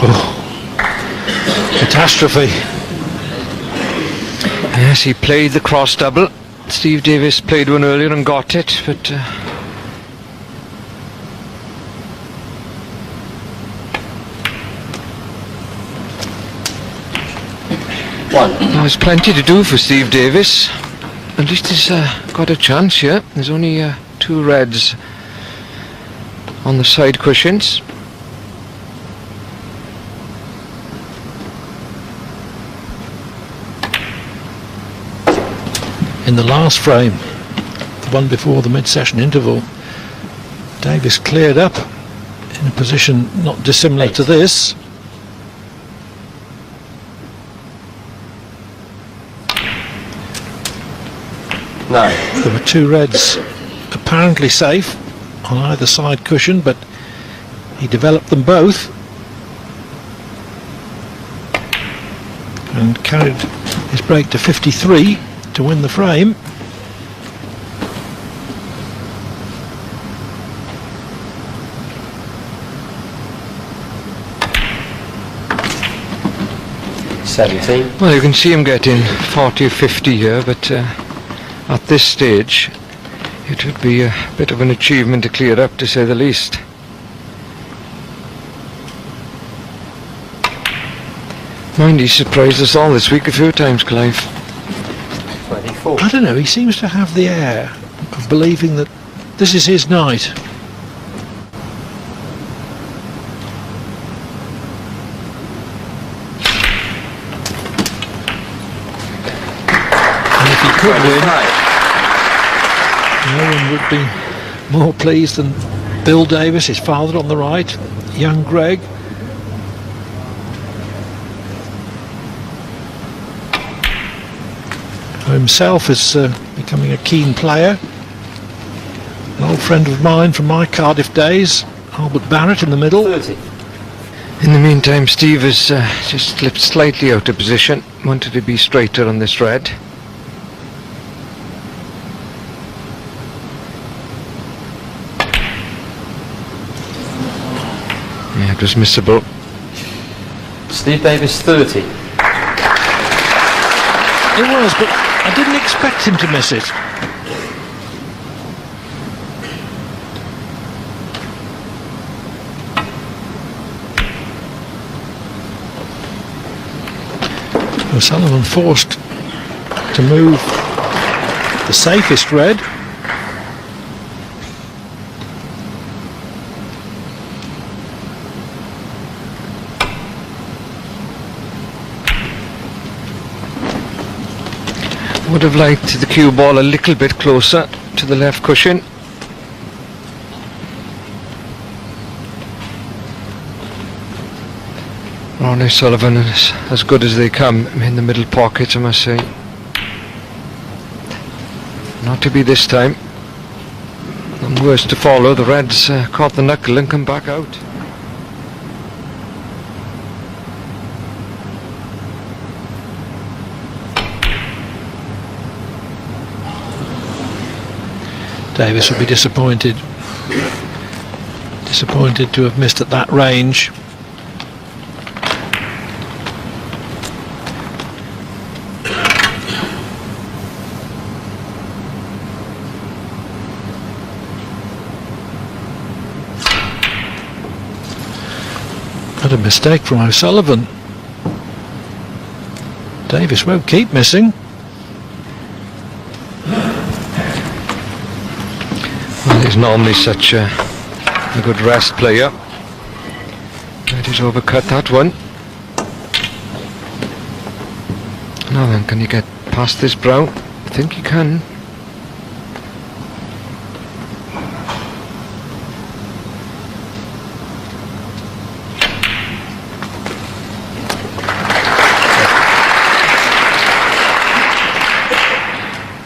Oh, catastrophe. Yes, he played the cross double. Steve Davis played one earlier and got it, but there's plenty to do for Steve Davis. At least he's got a chance here. There's only 2 reds on the side cushions. In the last frame, the one before the mid-session interval, Davis cleared up in a position not dissimilar to this. No. There were 2 reds apparently safe on either side cushion, but he developed them both and carried his break to 53 to win the frame. Well, you can see him getting 40 or 50 here, but at this stage it would be a bit of an achievement to clear up, to say the least. Mind, he surprised us all this week a few times, Clive. 24. I don't know, he seems to have the air of believing that this is his night. And if he could win, no one would be more pleased than Bill Davis, his father on the right, young Greg. Himself is becoming a keen player. An old friend of mine from my Cardiff days, Albert Barrett in the middle. 30. In the meantime, Steve has just slipped slightly out of position. Wanted to be straighter on this red. Yeah, it was missable. Steve Davis 30. It was, but I didn't expect him to miss it. O'Sullivan forced to move the safest red. Would have liked the cue ball a little bit closer to the left cushion. Ronnie Sullivan is as good as they come in the middle pocket, I must say. Not to be this time. And worse to follow, the Reds caught the knuckle and come back out. Davis would be disappointed to have missed at that range. What a mistake from O'Sullivan. Davis won't keep missing. Well, he's normally such a good rest player. But he's overcut that one. Now then, can you get past this brown? I think he can.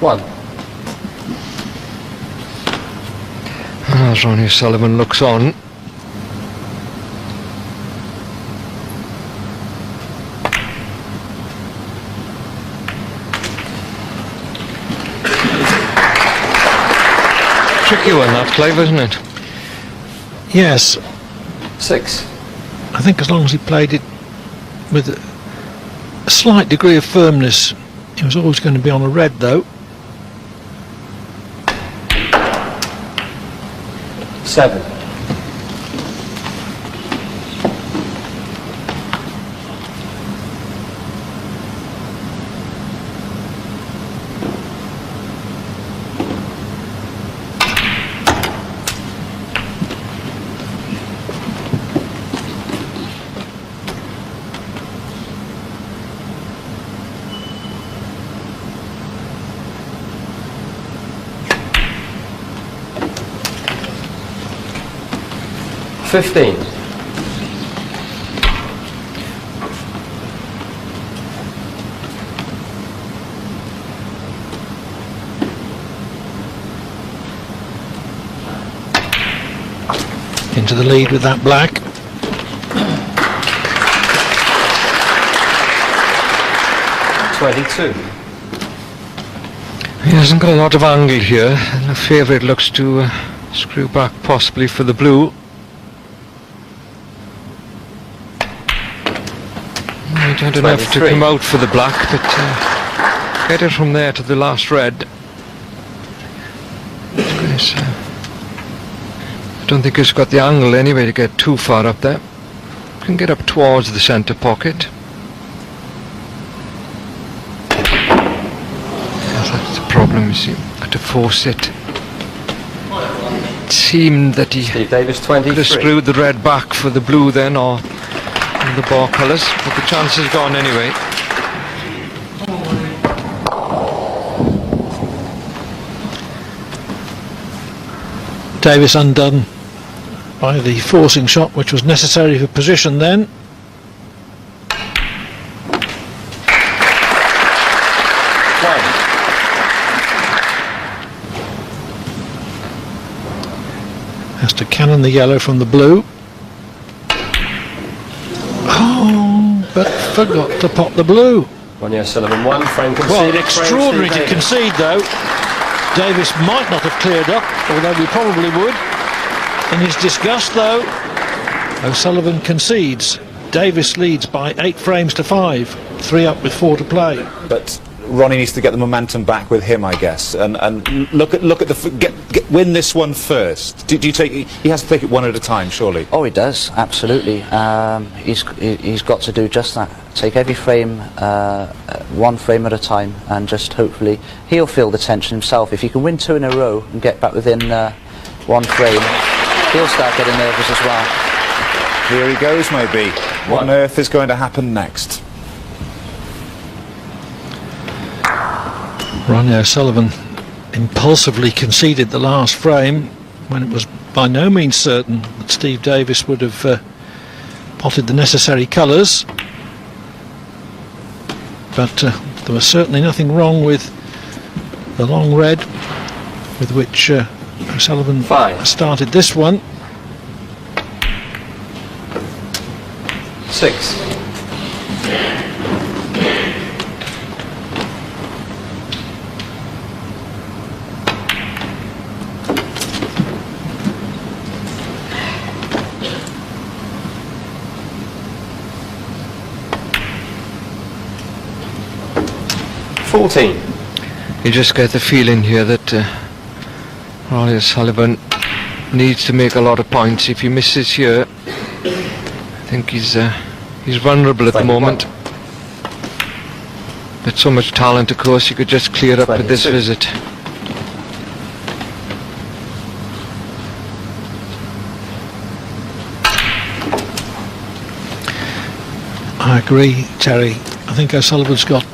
One. As Ronnie Sullivan looks on. Tricky one that, Clive, isn't it? Yes. 6. I think as long as he played it with a slight degree of firmness, he was always going to be on a red though. 7. $15. Into the lead with that black. $22. He hasn't got a lot of angle here, and the favourite looks to screw back possibly for the blue. He had enough to 23. come out for the black, but get it from there to the last red. I don't think he's got the angle anyway to get too far up there. Can get up towards the centre pocket. That's the problem, you see. Got to force it. It seemed that he Steve Davis, could have 23. screwed the red back for the blue then, or the bar colours, but the chance is gone anyway. Davis undone by the forcing shot which was necessary for position then. Has to cannon the yellow from the blue. Oh, but forgot to pop the blue. Ronnie O'Sullivan 1, frame conceded. Well, frame extraordinary Steve to Davis. concede though. Davis might not have cleared up, although we probably would. In his disgust though, O'Sullivan concedes. Davis leads by 8 frames to 5. 3 up with 4 to play. But Ronnie needs to get the momentum back with him, I guess, and look at the win this one first. Do you take? He has to take it one at a time, surely. Oh, he does, absolutely. He's got to do just that. Take every frame, 1 frame at a time, and just hopefully he'll feel the tension himself. If he can win 2 in a row and get back within 1 frame, he'll start getting nervous as well. Here he goes, maybe. What on earth is going to happen next? Ronnie O'Sullivan impulsively conceded the last frame when it was by no means certain that Steve Davis would have potted the necessary colours. But there was certainly nothing wrong with the long red with which O'Sullivan 5. started this one. 6. You just get the feeling here that Ronnie O'Sullivan needs to make a lot of points. If he misses here, I think he's vulnerable at the moment. But so much talent, of course, you could just clear up with this 22. visit. I agree, Terry. I think O'Sullivan's got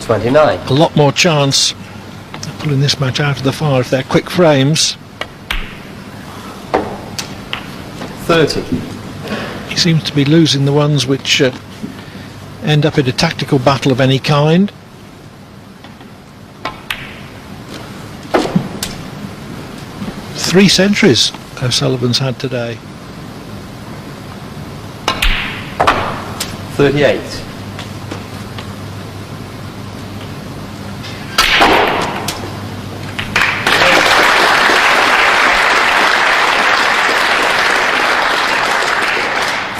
29. a lot more chance of pulling this match out of the fire if they're quick frames. 30. He seems to be losing the ones which end up in a tactical battle of any kind. Three centuries O'Sullivan's had today. 38.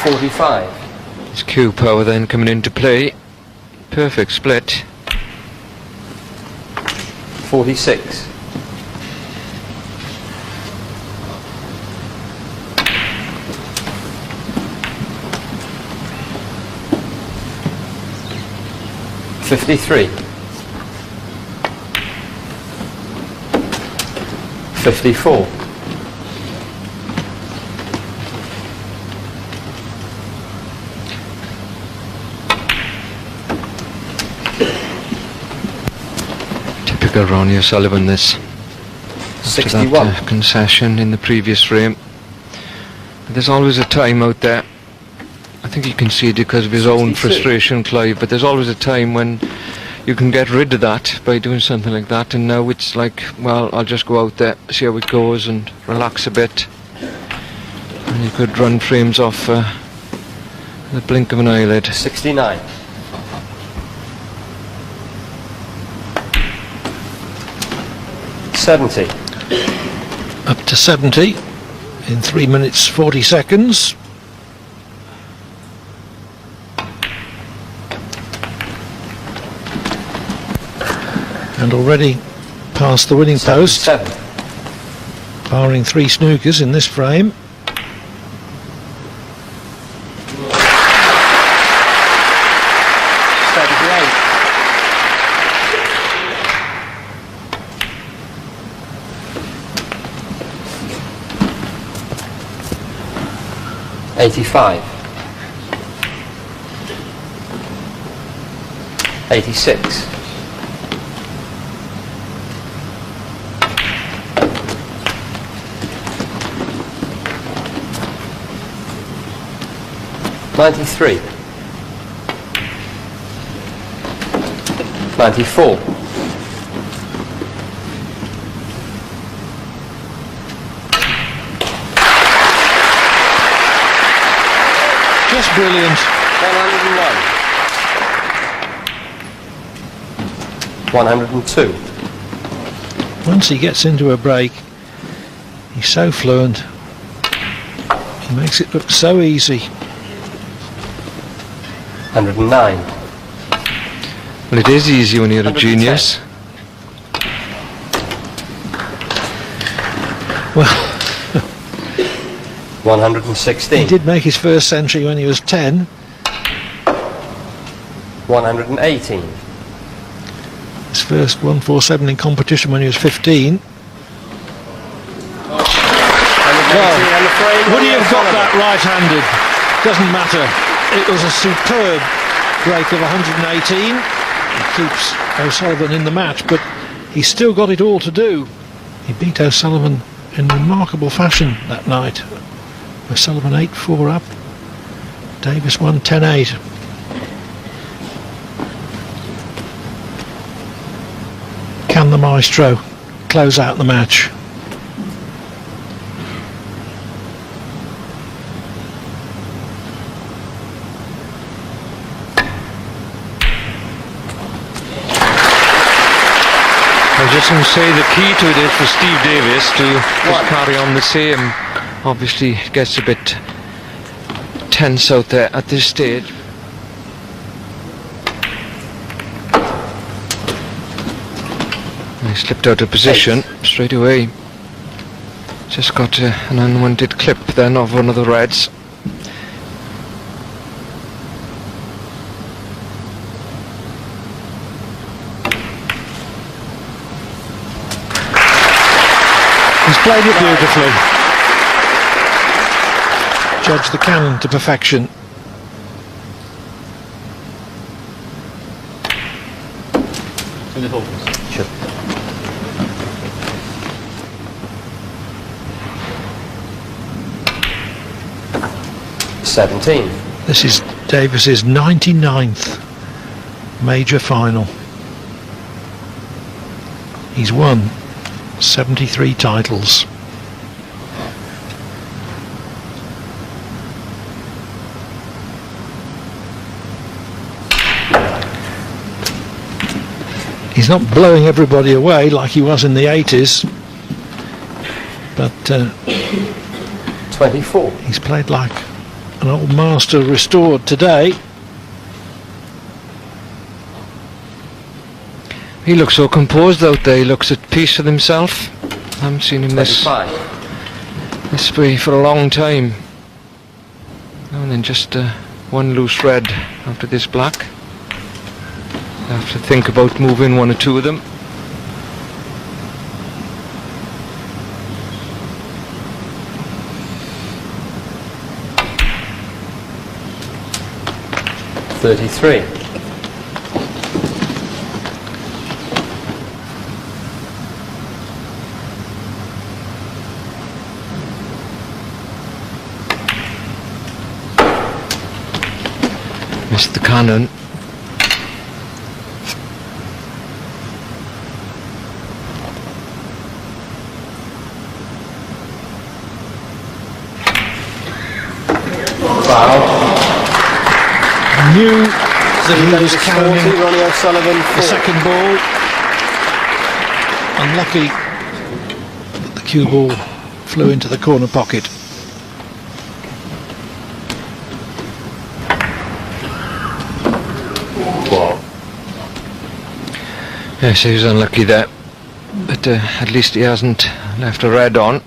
45. His cue power then coming into play. Perfect split. 46. $53. 54. Typical Ronnie O'Sullivan, this. After 61. that concession in the previous frame. But there's always a time out there. I think he conceded because of his own 62. frustration, Clive, but there's always a time when you can get rid of that by doing something like that, and now it's like, well, I'll just go out there, see how it goes and relax a bit. And you could run frames off the blink of an eyelid. 69. $70. Up to 70 in 3 minutes 40 seconds. And already past the winning post, 7. barring 3 snookers in this frame. $85. 86. 93. 94. Just brilliant. 101. 102. Once he gets into a break, he's so fluent. He makes it look so easy. 109. Well, it is easy when you're a 110. genius. Well, 116. he did make his first century when he was 10. 118. His first 147 in competition when he was 15. Would he have got that right-handed? Doesn't matter. It was a superb break of 118. It keeps O'Sullivan in the match, but he's still got it all to do. He beat O'Sullivan in remarkable fashion that night. O'Sullivan 8-4 up. Davis won 10-8. Can the maestro close out the match? I was just going to say the key to it is for Steve Davis to just carry on the same. Obviously it gets a bit tense out there at this stage. He slipped out of position straight away. Just got an unwanted clip then of one of the reds. He's played it beautifully. Judged the cannon to perfection. Sure. $17. This is Davis's 99th major final. He's won 73 titles. He's not blowing everybody away like he was in the 80s, but 24. he's played like an old master restored today. He looks so composed out there. He looks at peace with himself. I haven't seen him this 25. way for a long time. And then just one loose red after this black. I have to think about moving one or two of them. $33. Missed the cannon. Knew that he was carrying Ronnie O'Sullivan the 4. second ball. Unlucky that the cue ball flew into the corner pocket. Yes, he was unlucky there, but at least he hasn't left a red on.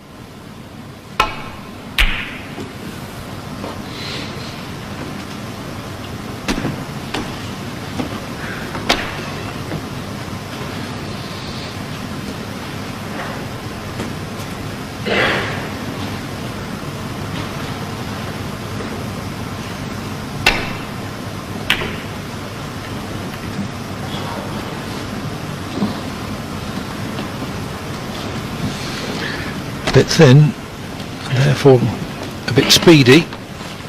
A bit thin, and therefore a bit speedy.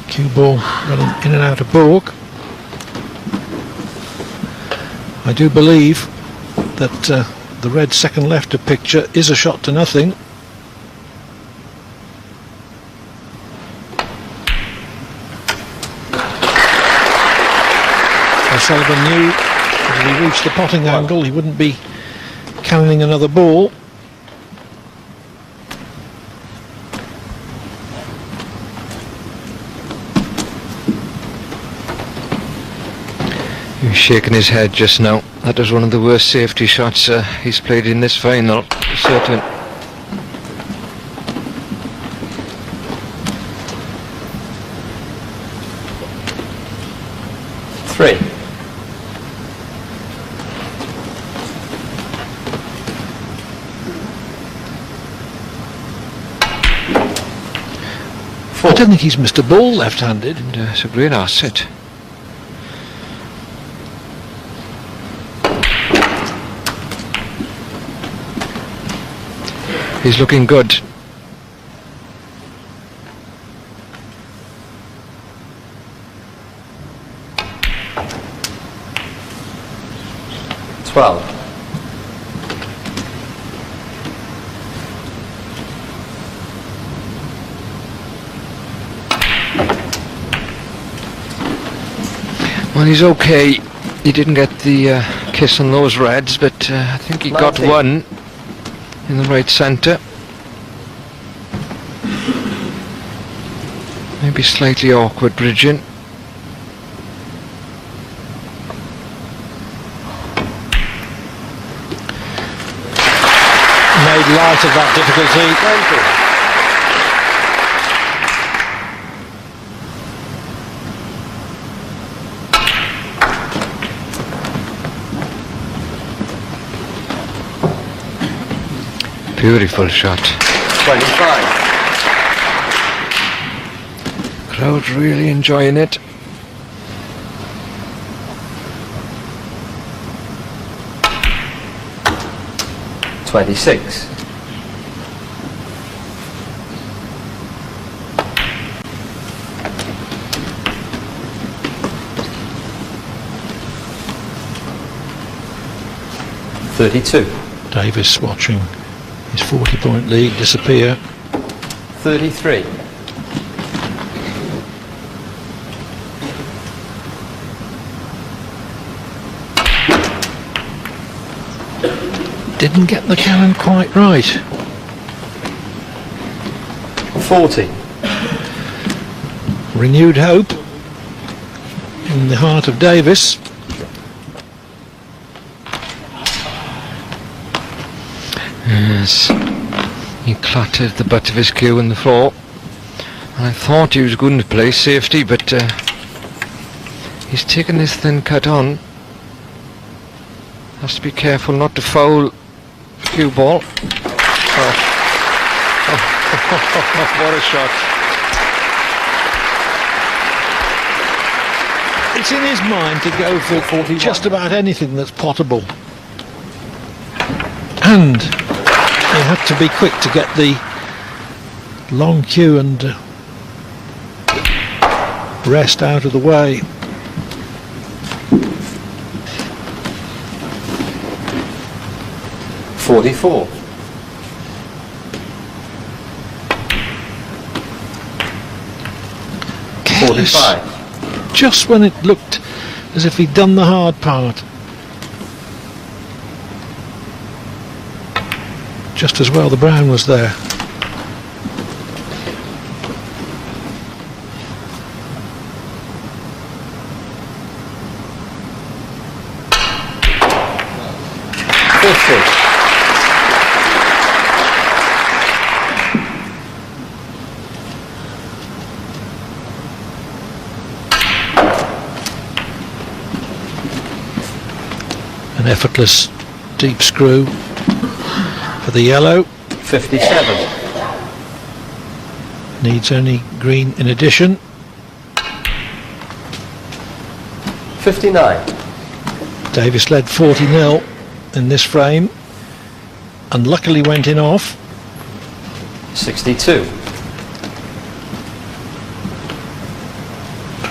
Cue ball running in and out of baulk. I do believe that the red second left of picture is a shot to nothing. O'Sullivan knew that if he reached the potting angle he wouldn't be cannoning another ball. He was shaking his head just now. That was one of the worst safety shots he's played in this final, for certain. Three. I don't think he's missed a ball left-handed. And it's a great asset. He's looking good. $12. Well, he's okay. He didn't get the kiss on those reds, but I think he got 19. one in the right centre. Maybe slightly awkward bridging. Made light of that difficulty. 20. Beautiful shot. 25. Crowd's really enjoying it. $26. $32. Davis watching his 40-point lead disappear. 33. Didn't get the cannon quite right. 40. Renewed hope in the heart of Davis. Yes, he clattered the butt of his cue on the floor. And I thought he was going to play safety, but he's taken this thin cut on. Has to be careful not to foul cue ball. Oh. What a shot. It's in his mind to go for just about anything that's potable. And he had to be quick to get the long cue and rest out of the way. .44. Careless. 45. Just when it looked as if he'd done the hard part. Just as well the brown was there. An effortless deep screw for the yellow. 57. Needs only green in addition. 59. Davis led 40-0 in this frame and luckily went in off. 62.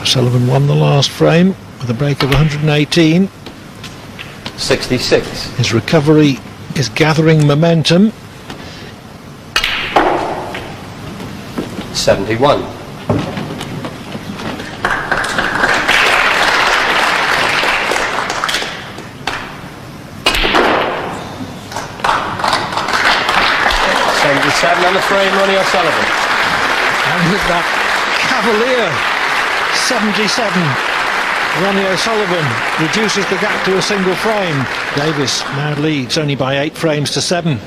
Sullivan won the last frame with a break of 118. 66. His recovery is gathering momentum. 71. On the frame, Ronnie O'Sullivan. And with that cavalier 77, Ronnie O'Sullivan reduces the gap to a single frame. Davis now leads only by 8 frames to 7.